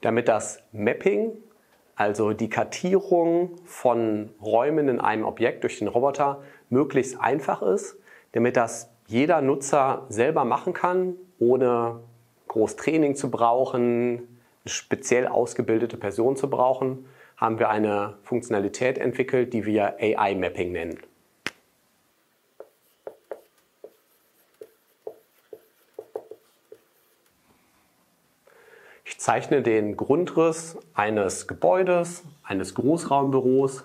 Damit das Mapping, also die Kartierung von Räumen in einem Objekt durch den Roboter, möglichst einfach ist, damit das jeder Nutzer selber machen kann, ohne groß Training zu brauchen, eine speziell ausgebildete Person zu brauchen, haben wir eine Funktionalität entwickelt, die wir AI-Mapping nennen. Ich zeichne den Grundriss eines Gebäudes, eines Großraumbüros,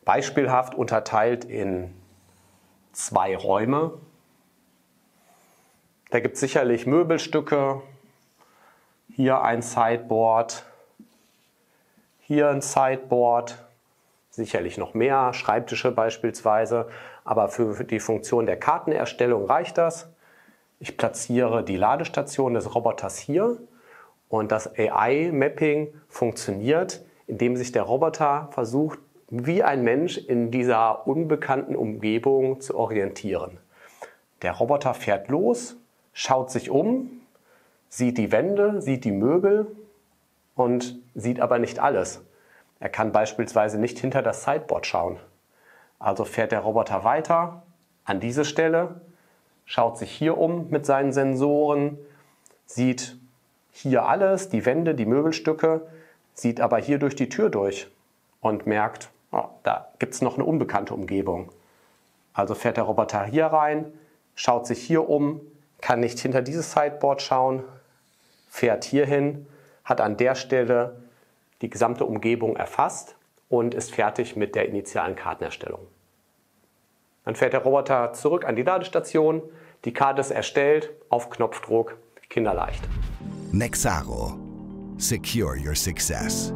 beispielhaft unterteilt in 2 Räume. Da gibt es sicherlich Möbelstücke, hier ein Sideboard, hier ein Sideboard, sicherlich noch mehr, Schreibtische beispielsweise, aber für die Funktion der Kartenerstellung reicht das. Ich platziere die Ladestation des Roboters hier und das AI-Mapping funktioniert, indem sich der Roboter versucht, wie ein Mensch in dieser unbekannten Umgebung zu orientieren. Der Roboter fährt los, schaut sich um, sieht die Wände, sieht die Möbel und sieht aber nicht alles. Er kann beispielsweise nicht hinter das Sideboard schauen. Also fährt der Roboter weiter an diese Stelle, schaut sich hier um mit seinen Sensoren, sieht hier alles, die Wände, die Möbelstücke, sieht aber hier durch die Tür durch und merkt, oh, da gibt es noch eine unbekannte Umgebung. Also fährt der Roboter hier rein, schaut sich hier um, kann nicht hinter dieses Sideboard schauen, fährt hier hin, hat an der Stelle die gesamte Umgebung erfasst und ist fertig mit der initialen Kartenerstellung. Dann fährt der Roboter zurück an die Ladestation, die Karte ist erstellt, auf Knopfdruck, kinderleicht. Nexaro. Secure your success.